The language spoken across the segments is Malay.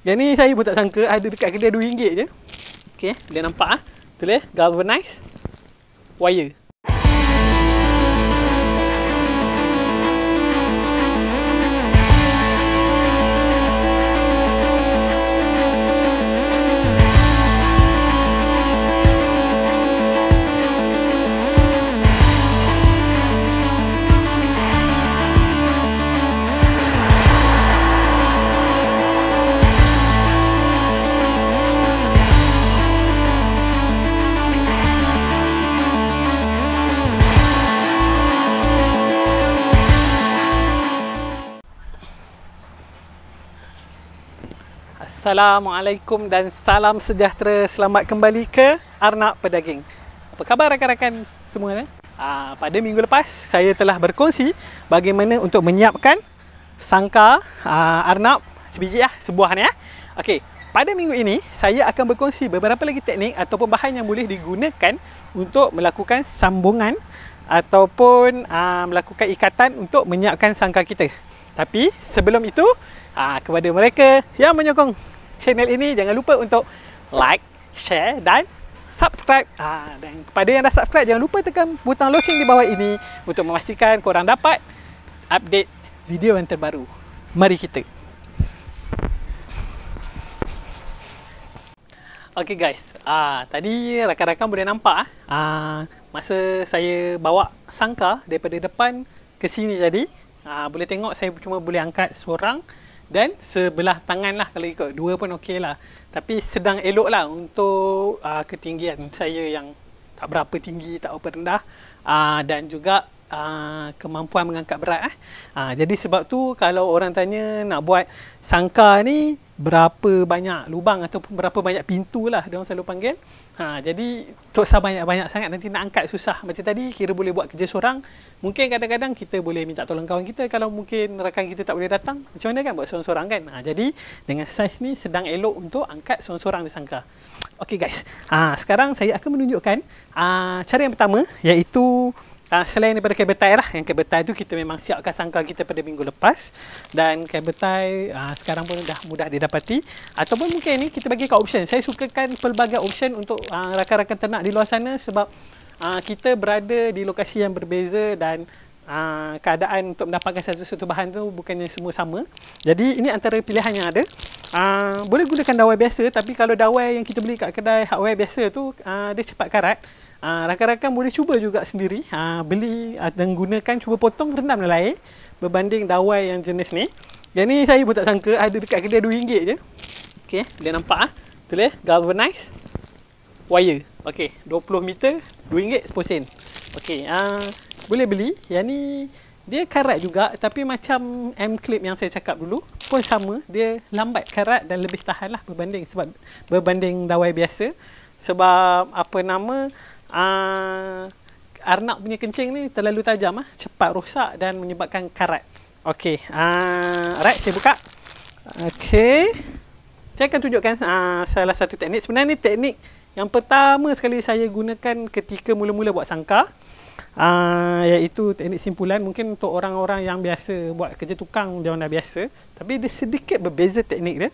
Yang ni saya pun tak sangka ada dekat kedai RM2 je. Okey, boleh nampak ah. Tulis galvanized wire. Assalamualaikum dan salam sejahtera. Selamat kembali ke Arnab Pedaging. Apa khabar rakan-rakan semua? Pada minggu lepas saya telah berkongsi bagaimana untuk menyiapkan sangka Arnab sebiji sebuah ni. Okey, pada minggu ini saya akan berkongsi beberapa lagi teknik ataupun bahan yang boleh digunakan untuk melakukan sambungan ataupun melakukan ikatan untuk menyiapkan sangka kita. Tapi sebelum itu, kepada mereka yang menyokong channel ini, jangan lupa untuk like, share dan subscribe. Dan kepada yang dah subscribe, jangan lupa tekan butang loceng di bawah ini untuk memastikan korang dapat update video yang terbaru. Mari kita. Okay guys, tadi rakan-rakan boleh nampak masa saya bawa sangka daripada depan ke sini tadi, boleh tengok saya cuma boleh angkat seorang dan sebelah tangan lah. Kalau ikut dua pun okey lah. Tapi sedang elok lah untuk ketinggian saya yang tak berapa tinggi, tak berapa rendah, dan juga kemampuan mengangkat berat. Jadi sebab tu kalau orang tanya nak buat sangka ni berapa banyak lubang ataupun berapa banyak pintu lah dia orang selalu panggil. Jadi tak usah banyak-banyak sangat, nanti nak angkat susah. Macam tadi kira boleh buat kerja seorang. Mungkin kadang-kadang kita boleh minta tolong kawan kita kalau mungkin rakan kita tak boleh datang. Macam mana kan buat seorang-seorang kan. Jadi dengan saiz ni sedang elok untuk angkat seorang-seorang di sangka. Okey guys, sekarang saya akan menunjukkan cara yang pertama, iaitu selain daripada kabel tie lah. Yang kabel tie tu kita memang siapkan sangka kita pada minggu lepas. Dan kabel tie sekarang pun dah mudah didapati. Ataupun mungkin ni kita bagi kat option. Saya sukakan pelbagai option untuk rakan-rakan ternak di luar sana. Sebab kita berada di lokasi yang berbeza dan keadaan untuk mendapatkan satu-satu bahan tu bukannya semua sama. Jadi ini antara pilihan yang ada. Boleh gunakan dawai biasa. Tapi kalau dawai yang kita beli kat kedai hardware biasa tu, dia cepat karat. Rakan-rakan boleh cuba juga sendiri, beli dan gunakan, cuba potong, rendam dalam air berbanding dawai yang jenis ni. Yang ni saya pun tak sangka ada dekat kedai RM2 je. Okey, boleh nampak tulis galvanized wire. Okey, 20 meter RM2 10 sen. Okey, boleh beli. Yang ni dia karat juga, tapi macam M-clip yang saya cakap dulu pun sama, dia lambat karat dan lebih tahan lah berbanding dawai biasa. Sebab apa nama, Arnab punya kencing ni terlalu tajam, cepat rosak dan menyebabkan karat. Okey, right, saya buka. Okey, saya akan tunjukkan salah satu teknik. Sebenarnya ni teknik yang pertama sekali saya gunakan ketika mula-mula buat sangka, iaitu teknik simpulan. Mungkin untuk orang-orang yang biasa buat kerja tukang, dia orang dah biasa, tapi dia sedikit berbeza teknik dia.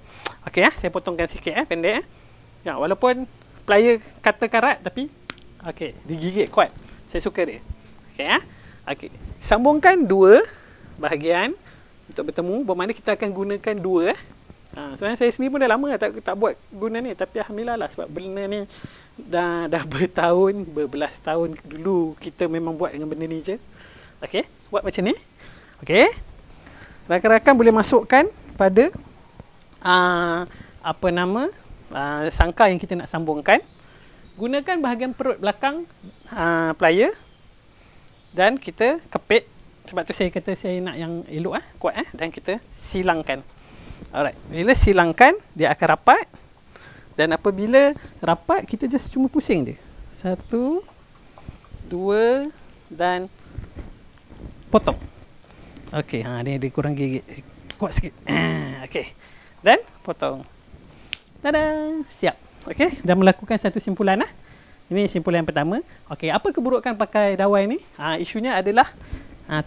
Okey, saya potongkan sikit, pendek. Ya, walaupun plier kata karat, tapi okey, digigit kuat. Saya suka dia. Okey, okey. Sambungkan dua bahagian untuk bertemu. Bermakna kita akan gunakan dua. Sebenarnya saya sendiri pun dah lama tak buat guna ni, tapi alhamdulillah lah, sebab benda ni dah berbelas tahun dulu kita memang buat dengan benda ni je. Okey, buat macam ni. Okey. Rakan-rakan boleh masukkan pada apa nama, sangka yang kita nak sambungkan. Gunakan bahagian perut belakang plier dan kita kepit. Sebab tu saya kata saya nak yang elok, kuat, dan kita silangkan. Alright, bila silangkan dia akan rapat. Dan apabila rapat, kita just cuma pusing je. 1, 2 dan potong. Okey, dia kurang gigit, kuat sikit. Okey, dan potong. Tada, siap. Okey, dah melakukan satu simpulan. Ini simpulan yang pertama. Okey, apa keburukan pakai dawai ni? Isunya adalah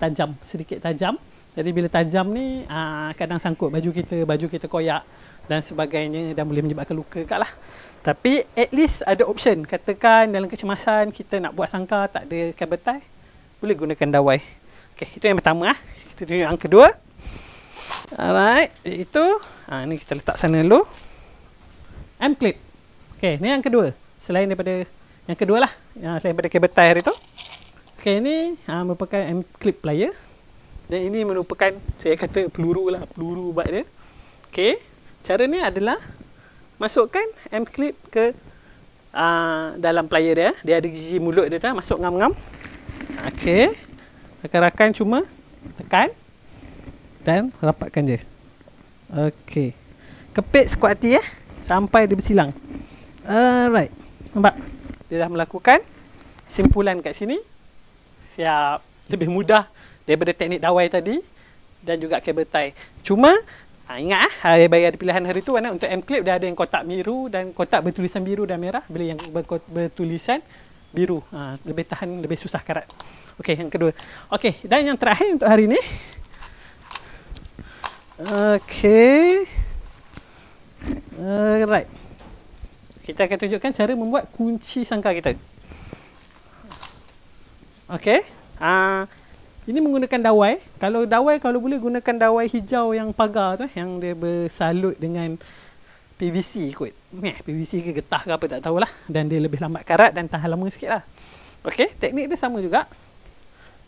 tajam, sedikit tajam. Jadi bila tajam ni kadang sangkut baju kita koyak. dan sebagainya dan boleh menyebabkan luka kat lah. Tapi at least ada option. Katakan dalam kecemasan kita nak buat sangkar tak ada kabel tie, boleh gunakan dawai. Okey, itu yang pertama ah. Kita tunjuk yang kedua. Alright, itu ni kita letak sana dulu. M-clip. Okey, ni yang kedua. Selain daripada yang kedua lah, selain daripada kabel tie hari tu. Okey, ni merupakan M-clip plier. Dan ini merupakan, saya kata peluru lah, peluru ubat dia. Okey, cara ni adalah masukkan M-clip ke dalam plier dia. Dia ada gigi mulut dia tu, masuk ngam-ngam. Okey, rakan-rakan cuma tekan dan rapatkan je. Okey, kepit sekuat hati sampai dia bersilang. Alright, nampak? Dia dah melakukan simpulan kat sini. Siap, lebih mudah daripada teknik dawai tadi dan juga kabel tie. Cuma ingat bagi ada pilihan hari tu untuk M-clip dia ada yang kotak biru dan kotak bertulisan biru dan merah. Bila yang bertulisan biru lebih tahan, lebih susah karat. Okey, yang kedua. Okey, dan yang terakhir untuk hari ni. Okey. Alright. Kita akan tunjukkan cara membuat kunci sangkar kita. Okey. Ini menggunakan dawai. Kalau dawai, kalau boleh gunakan dawai hijau yang pagar tu, yang dia bersalut dengan PVC kot. PVC ke getah ke apa tak tahulah. Dan dia lebih lambat karat dan tahan lama sikit lah. Okey, teknik dia sama juga.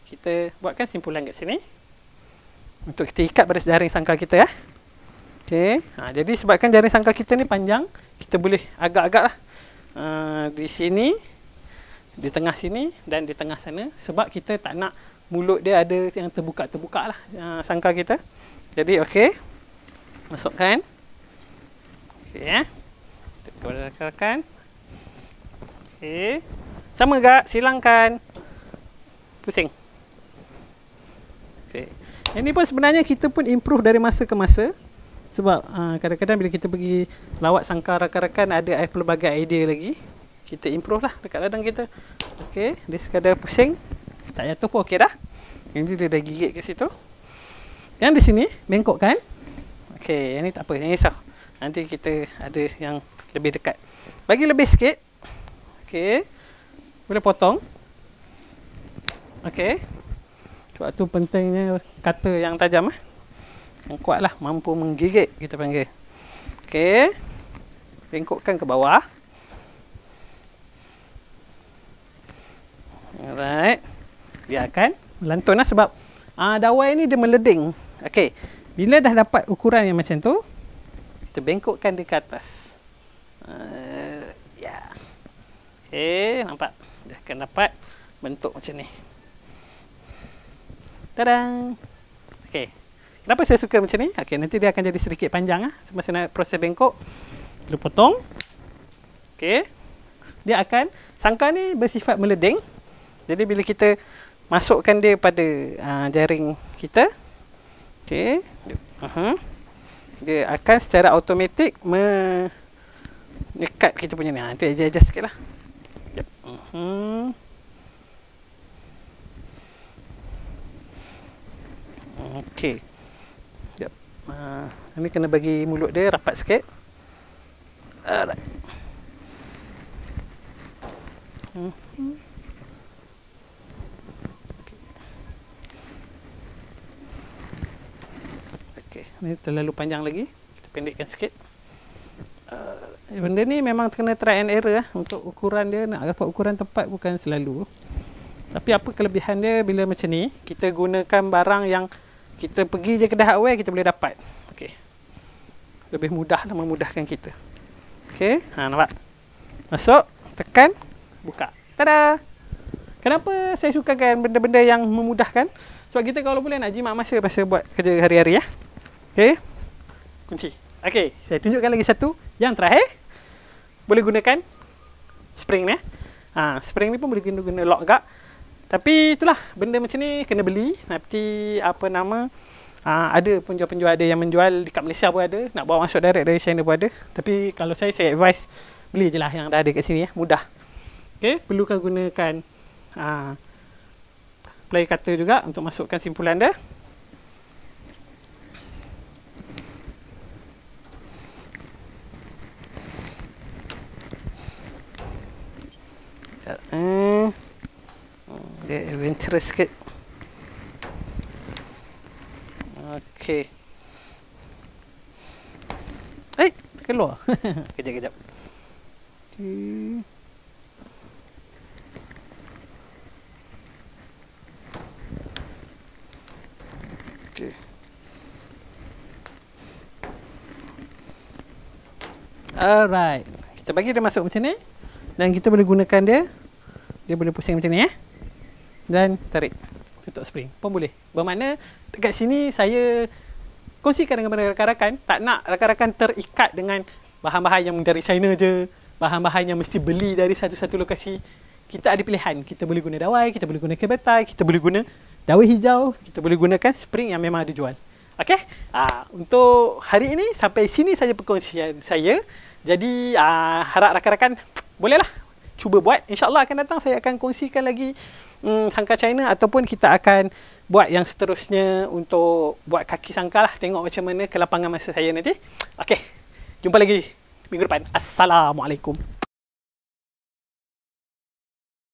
Kita buatkan simpulan kat sini. Untuk kita ikat pada jaring sangkar kita ya. Okey, jadi sebabkan jaring sangkar kita ni panjang, kita boleh agak-agak lah. Di sini, di tengah sini dan di tengah sana. Sebab kita tak nak mulut dia ada yang terbuka-terbuka lah sangkar kita. Jadi okey, masukkan. Okey ya. Kepada rakan-rakan. Okey. Sama gak, silangkan. Pusing. Okey. Ini pun sebenarnya kita pun improve dari masa ke masa. Sebab kadang-kadang bila kita pergi lawat sangkar rakan-rakan ada pelbagai idea lagi. Kita improve lah dekat ladang kita. Okey, dia sekadar pusing. Tak jatuh pun okey dah. Yang dia dah gigit kat situ. Yang di sini bengkokkan. Okey, yang ni tak apa, jangan risau. Nanti kita ada yang lebih dekat. Bagi lebih sikit. Okey. Boleh potong. Okey. Sebab tu pentingnya kata yang tajam yang kuat lah, mampu menggigit kita panggil. Okey. Bengkokkan ke bawah. Alright. Dia akan melantun lah sebab dawai ni dia meleding. Okey. Bila dah dapat ukuran yang macam tu, kita bengkokkan dia ke atas. Ya. Okey, nampak? Dia akan dapat bentuk macam ni. Tadang. Okey. Kenapa saya suka macam ni? Okey, nanti dia akan jadi sedikit panjang semasa nak proses bengkok. Kita potong. Okey. Dia akan, sangkar ni bersifat meleding. Jadi bila kita masukkan dia pada jaring kita, okey, dia akan secara automatik menyekat kita punya ni. Itu adjust sikit lah. Yep. Okey. Yep. Ini kena bagi mulut dia rapat sikit. Alright. Ini terlalu panjang lagi, kita pendekkan sikit. Benda ni memang kena try and error untuk ukuran dia. Nak dapat ukuran tepat bukan selalu. Tapi apa kelebihan dia bila macam ni, kita gunakan barang yang kita pergi je kedai hardware, kita boleh dapat. Okey, lebih mudah dan memudahkan kita. Okey, nampak? Masuk, tekan, buka. Tada! Kenapa saya sukakan benda-benda yang memudahkan? Sebab kita kalau boleh nak jimat masa buat kerja hari-hari ya. Okey, kunci. Okey, saya tunjukkan lagi satu. Yang terakhir, boleh gunakan spring ni. Spring ni pun boleh guna lock gak. Tapi itulah, benda macam ni kena beli. Nanti apa nama, ada penjual-penjual ada yang menjual dekat Malaysia pun ada. Nak bawa masuk direct dari China pun ada. Tapi kalau saya advise beli je lah yang dah ada kat sini mudah. Okey, perlukan gunakan play cutter juga untuk masukkan simpulan dia. Dia adventurous sikit. Okey. Keluar. Kejap. Okay. Alright. Kita bagi dia masuk macam ni. Dan kita boleh gunakan dia. Dia boleh pusing macam ni Dan tarik. Tutup spring pun boleh. Bermakna dekat sini saya kongsikan dengan rakan-rakan. Tak nak rakan-rakan terikat dengan bahan-bahan yang dari China je. Bahan-bahan yang mesti beli dari satu-satu lokasi. Kita ada pilihan. Kita boleh guna dawai, kita boleh guna cable tie, kita boleh guna dawai hijau, kita boleh gunakan spring yang memang ada jual. Okey? Untuk hari ini sampai sini saja perkongsian saya. Jadi harap rakan-rakan bolehlah cuba buat. InsyaAllah akan datang saya akan kongsikan lagi sangkar China, ataupun kita akan buat yang seterusnya untuk buat kaki sangkar lah. Tengok macam mana kelapangan masa saya nanti. Okey, jumpa lagi minggu depan. Assalamualaikum.